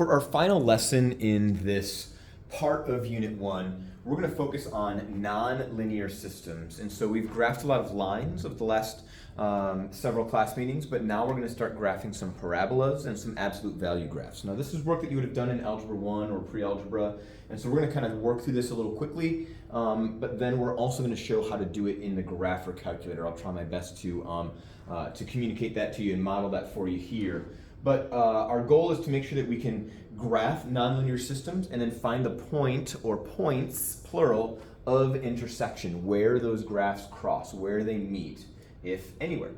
For our final lesson in this part of Unit 1, we're going to focus on non-linear systems. And so we've graphed a lot of lines of the last several class meetings, but now we're going to start graphing some parabolas and some absolute value graphs. Now this is work that you would have done in Algebra 1 or pre-algebra, and so we're going to kind of work through this a little quickly, but then we're also going to show how to do it in the grapher calculator. I'll try my best to communicate that to you and model that for you here. But our goal is to make sure that we can graph nonlinear systems and then find the point or points, plural, of intersection, where those graphs cross, where they meet, if anywhere.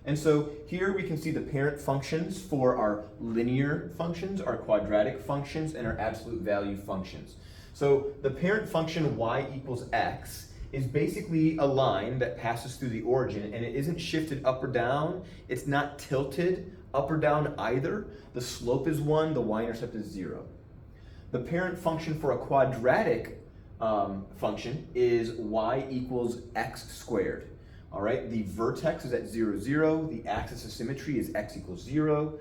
And so here we can see the parent functions for our linear functions, our quadratic functions, and our absolute value functions. So the parent function y equals x is basically a line that passes through the origin, and it isn't shifted up or down, it's not tilted up or down either. The slope is 1, the y-intercept is 0. The parent function for a quadratic function is y equals x squared. All right, the vertex is at 0, 0. The axis of symmetry is x equals 0.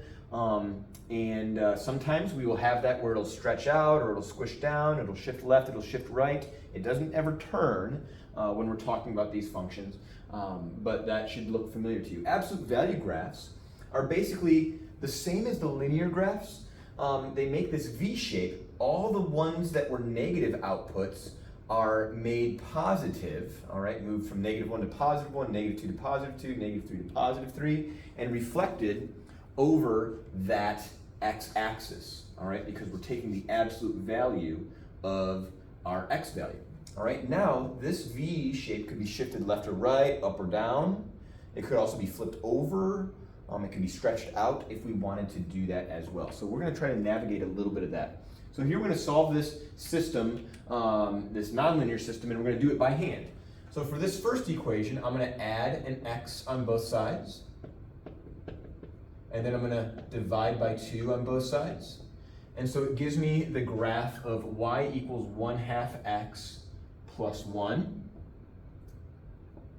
Sometimes we will have that where it'll stretch out or it'll squish down, it'll shift left, it'll shift right. It doesn't ever turn when we're talking about these functions, but that should look familiar to you. Absolute value graphs are basically the same as the linear graphs. They make this V shape. All the ones that were negative outputs are made positive, all right, moved from -1 to +1, -2 to +2, -3 to +3, and reflected over that x-axis, all right, because we're taking the absolute value of our x value. All right, now this V shape could be shifted left or right, up or down. It could also be flipped over. It can be stretched out if we wanted to do that as well. So we're going to try to navigate a little bit of that. So here we're going to solve this system, this nonlinear system, and we're going to do it by hand. So for this first equation, I'm going to add an x on both sides. And then I'm going to divide by 2 on both sides. And so it gives me the graph of y equals 1/2 x plus 1.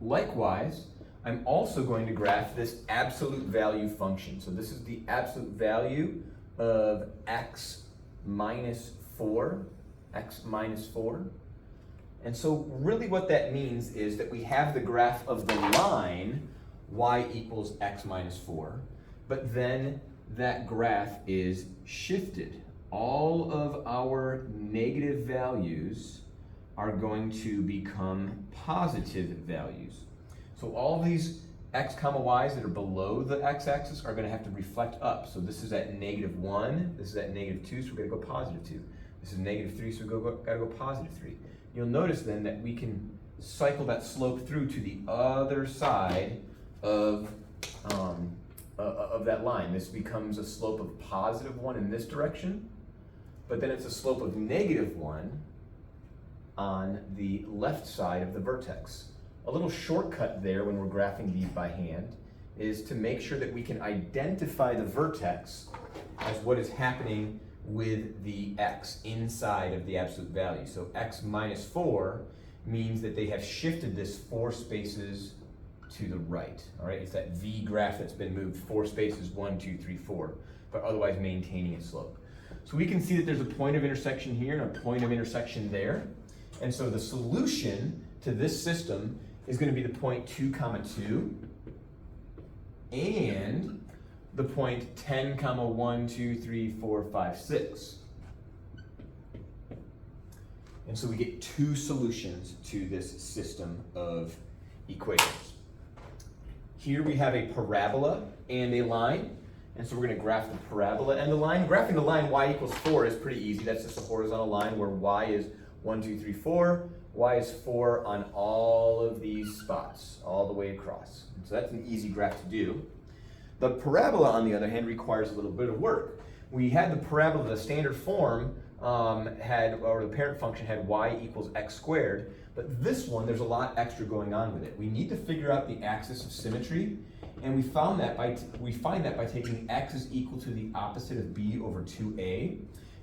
Likewise, I'm also going to graph this absolute value function. So this is the absolute value of x minus 4, And so really what that means is that we have the graph of the line y equals x minus 4, but then that graph is shifted. All of our negative values are going to become positive values. So all these x comma y's that are below the x-axis are going to have to reflect up. So this is at -1, this is at -2, so we're going to go +2. This is -3, so we've got to go +3. You'll notice then that we can cycle that slope through to the other side of that line. This becomes a slope of +1 in this direction, but then it's a slope of -1 on the left side of the vertex. A little shortcut there when we're graphing these by hand is to make sure that we can identify the vertex as what is happening with the x inside of the absolute value. So x minus 4 means that they have shifted this 4 spaces to the right. All right, it's that V graph that's been moved 4 spaces, 1, 2, 3, 4, but otherwise maintaining its slope. So we can see that there's a point of intersection here and a point of intersection there. And so the solution to this system is going to be the point 2, 2, and the point 10, 1, 2, 3, 4, 5, 6. And so we get 2 solutions to this system of equations. Here we have a parabola and a line. And so we're going to graph the parabola and the line. Graphing the line y equals 4 is pretty easy. That's just a horizontal line where y is 1, 2, 3, 4. Y is 4 on all of these spots, all the way across. And so that's an easy graph to do. The parabola, on the other hand, requires a little bit of work. We had the parabola, the standard form, the parent function had y equals x squared, but this one, there's a lot extra going on with it. We need to figure out the axis of symmetry, and we find that by taking x is equal to the opposite of b over 2a.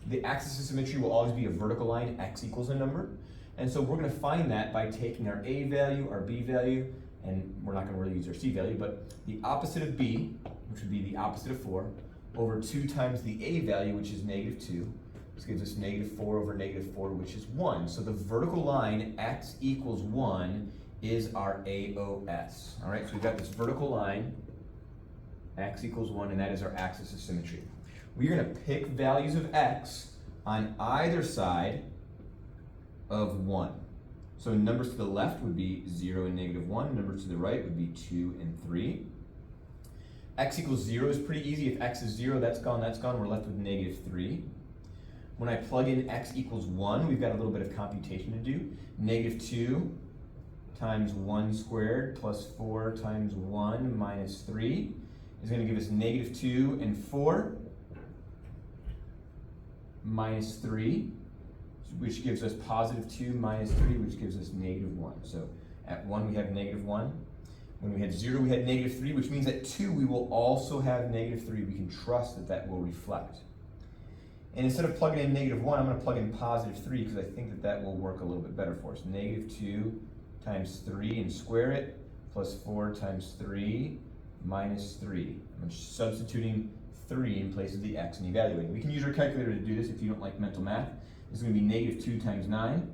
The axis of symmetry will always be a vertical line, x equals a number. And so we're going to find that by taking our a value, our b value, and we're not going to really use our c value, but the opposite of b, which would be the opposite of 4, over 2 times the a value, which is -2. This gives us -4 over -4, which is 1. So the vertical line, x equals 1, is our AOS. All right, so we've got this vertical line, x equals 1, and that is our axis of symmetry. We're going to pick values of x on either side of 1. So numbers to the left would be 0 and -1. Numbers to the right would be 2 and 3. X equals 0 is pretty easy. If x is 0, that's gone, we're left with -3. When I plug in x equals 1, we've got a little bit of computation to do. -2 times 1 squared plus 4 times 1 minus 3 is going to give us -2 and 4 minus 3, which gives us +2 minus 3, which gives us -1. So at 1 we have -1. When we had 0 we had -3, which means at 2 we will also have -3. We can trust that that will reflect. And instead of plugging in -1, I'm going to plug in +3 because I think that that will work a little bit better for us. -2 times 3 and square it, plus 4 times 3 minus 3. I'm substituting 3 in place of the x and evaluating. We can use our calculator to do this if you don't like mental math. This is going to be -2 times 9.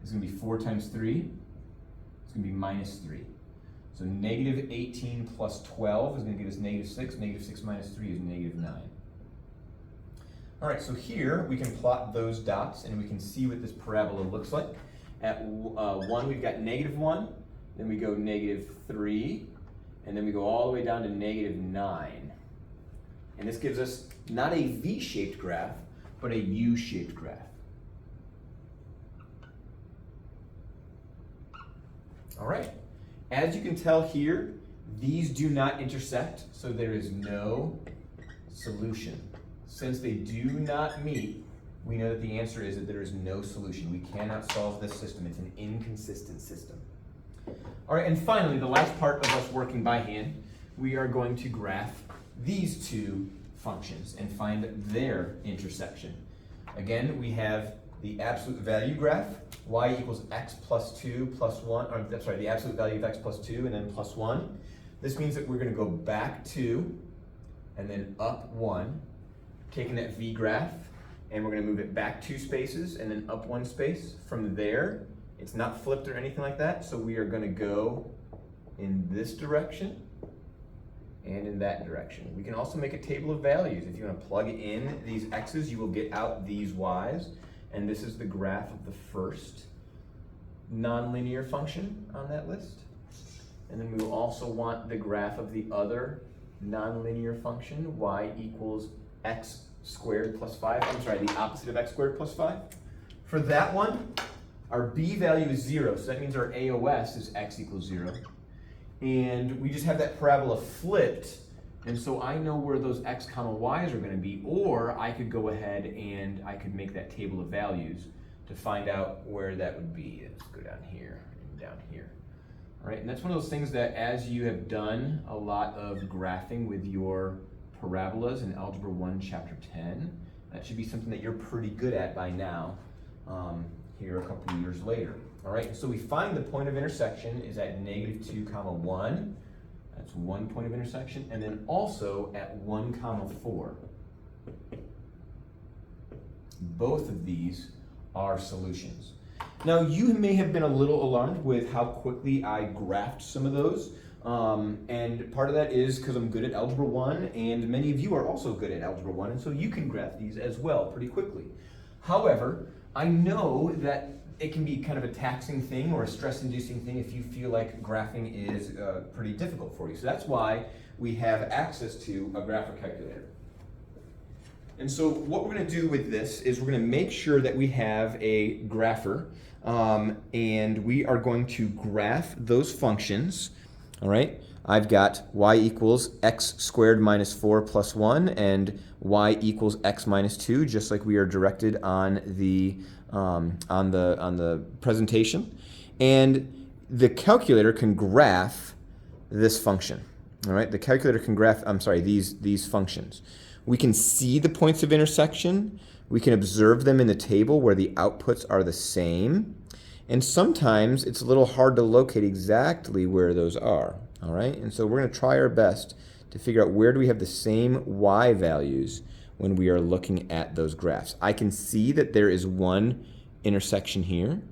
This is going to be 4 times 3. It's going to be -3. So -18 plus 12 is going to give us -6. -6 minus 3 is -9. All right, so here we can plot those dots and we can see what this parabola looks like. At 1, we've got -1, then we go -3, and then we go all the way down to -9. And this gives us not a V-shaped graph, but a U-shaped graph. All right, as you can tell here, these do not intersect, so there is no solution. Since they do not meet, we know that the answer is that there is no solution. We cannot solve this system. It's an inconsistent system. All right, and finally, the last part of us working by hand, we are going to graph these two functions and find their intersection. Again, we have the absolute value graph, y equals x plus 2 plus 1, or that's right, the absolute value of x plus 2 and then plus 1. This means that we're going to go back 2 and then up 1, taking that v graph, and we're going to move it back 2 spaces and then up 1 space. From there, it's not flipped or anything like that, so we are going to go in this direction and in that direction. We can also make a table of values. If you want to plug in these x's, you will get out these y's, and this is the graph of the first nonlinear function on that list. And then we will also want the graph of the other nonlinear function, y equals x squared plus 5. I'm sorry, the opposite of x squared plus 5. For that one, our b value is 0, so that means our AOS is x equals 0. And we just have that parabola flipped, and so I know where those x comma y's are going to be, or I could go ahead and I could make that table of values to find out where that would be. Let's go down here and down here. All right, and that's one of those things that as you have done a lot of graphing with your parabolas in Algebra 1, Chapter 10, that should be something that you're pretty good at by now, here a couple of years later. All right, so we find the point of intersection is at -2 comma 1. That's one point of intersection, and then also at 1 comma 4. Both of these are solutions. Now, you may have been a little alarmed with how quickly I graphed some of those. And part of that is because I'm good at Algebra 1, and many of you are also good at Algebra 1, and so you can graph these as well pretty quickly. However, I know that it can be kind of a taxing thing or a stress-inducing thing if you feel like graphing is pretty difficult for you. So that's why we have access to a grapher calculator. And so what we're going to do with this is we're going to make sure that we have a grapher, and we are going to graph those functions. All right, I've got y equals x squared minus 4 plus 1 and y equals x minus 2, just like we are directed on the presentation. And the calculator can graph this function. All right, the calculator can graph, these functions. We can see the points of intersection. We can observe them in the table where the outputs are the same. And sometimes it's a little hard to locate exactly where those are, all right? And so we're going to try our best to figure out where do we have the same y values when we are looking at those graphs. I can see that there is one intersection here,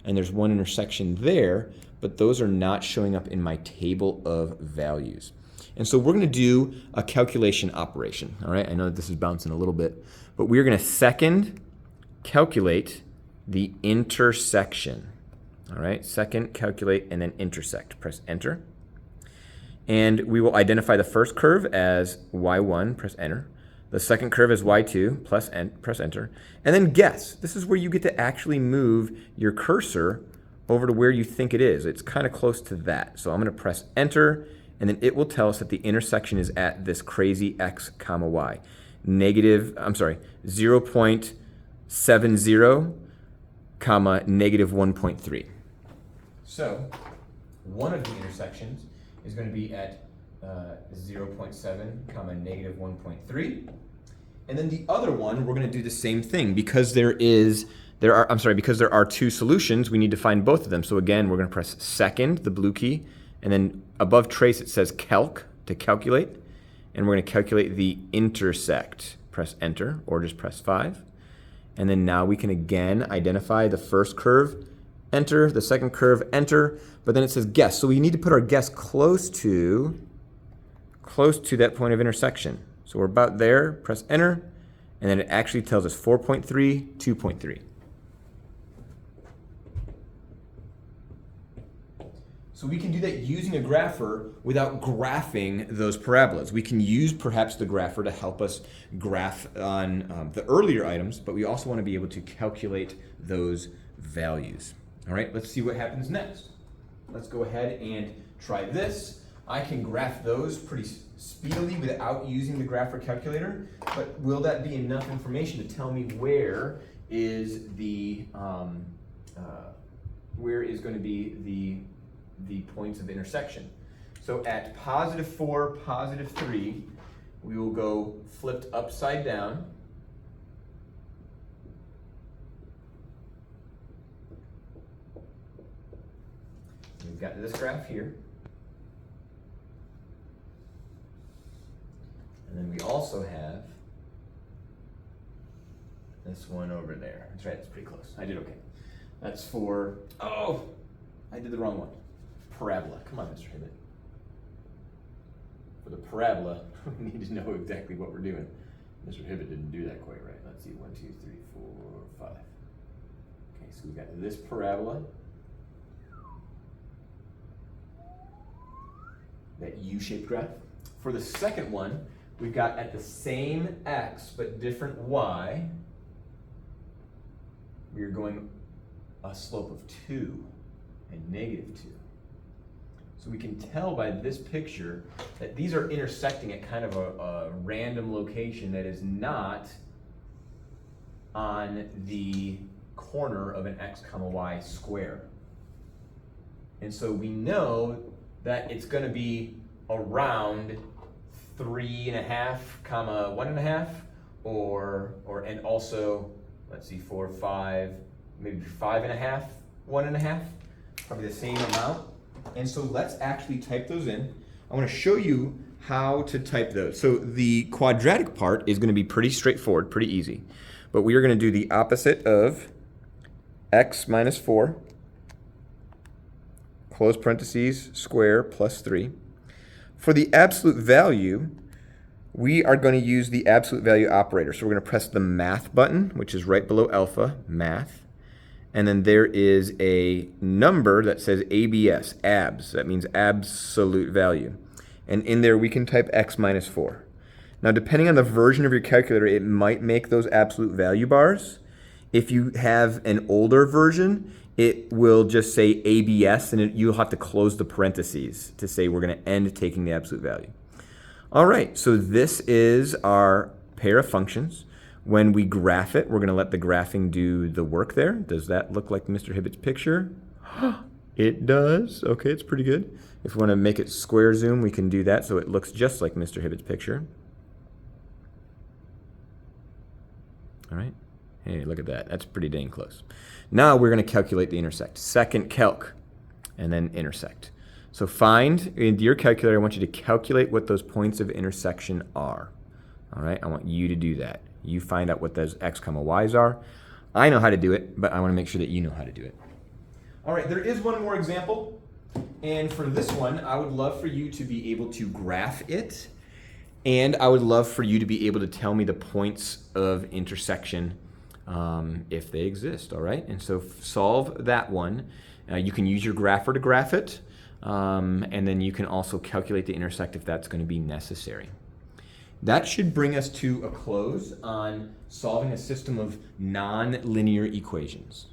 and there's one intersection there, but those are not showing up in my table of values. And so we're going to do a calculation operation. All right, I know that this is bouncing a little bit, but we're going to second calculate the intersection. All right, second calculate and then intersect. Press enter. And we will identify the first curve as y1, press enter. The second curve is y2, press enter. And then guess. This is where you get to actually move your cursor over to where you think it is. It's kind of close to that. So I'm going to press enter, and then it will tell us that the intersection is at this crazy x comma y. 0.70 comma negative 1.3. So one of the intersections is going to be at 0.7 comma negative 1.3. And then the other one, we're going to do the same thing because there are two solutions, we need to find both of them. So again, we're going to press second, the blue key, and then above trace it says calc to calculate, and we're going to calculate the intersect. Press enter or just press 5. And then now we can again identify the first curve, enter, the second curve, enter, but then it says guess. So we need to put our guess close to that point of intersection. So we're about there, press enter, and then it actually tells us 4.3, 2.3. So we can do that using a grapher without graphing those parabolas. We can use perhaps the grapher to help us graph on the earlier items, but we also want to be able to calculate those values. All right, let's see what happens next. Let's go ahead and try this. I can graph those pretty speedily without using the grapher calculator, but will that be enough information to tell me where is going to be the points of intersection? So at +4, +3, we will go flipped upside down. We've got this graph here. And then we also have this one over there. That's right, it's pretty close. I did okay. That's for, oh, I did the wrong one. Parabola. Come on, Mr. Hibbett. For the parabola, we need to know exactly what we're doing. Mr. Hibbett didn't do that quite right. Let's see, 1, 2, 3, 4, 5. Okay, so we've got this parabola. That U-shaped graph. For the second one, we've got at the same x but different y, we are going a slope of 2 and -2. So we can tell by this picture that these are intersecting at kind of a random location that is not on the corner of an x comma y square. And so we know that it's going to be around 3.5 comma 1.5 and also, let's see, 4, 5, maybe 5.5, 1.5, probably the same amount. And so let's actually type those in. I want to show you how to type those. So the quadratic part is going to be pretty straightforward, pretty easy. But we are going to do the opposite of x minus 4, close parentheses, square plus 3. For the absolute value, we are going to use the absolute value operator. So we're going to press the math button, which is right below alpha, math. And then there is a number that says ABS, abs. That means absolute value. And in there we can type x minus 4. Now depending on the version of your calculator, it might make those absolute value bars. If you have an older version, it will just say ABS, and you'll have to close the parentheses to say we're going to end taking the absolute value. All right, so this is our pair of functions. When we graph it, we're going to let the graphing do the work there. Does that look like Mr. Hibbett's picture? It does. Okay, it's pretty good. If we want to make it square zoom, we can do that so it looks just like Mr. Hibbett's picture. All right. Hey, look at that. That's pretty dang close. Now we're going to calculate the intersect. Second calc, and then intersect. So find, into your calculator, I want you to calculate what those points of intersection are. All right, I want you to do that. You find out what those x comma y's are. I know how to do it, but I want to make sure that you know how to do it. All right, there is one more example. And for this one, I would love for you to be able to graph it. And I would love for you to be able to tell me the points of intersection if they exist, all right? And so solve that one. You can use your grapher to graph it. And then you can also calculate the intersect if that's going to be necessary. That should bring us to a close on solving a system of non-linear equations.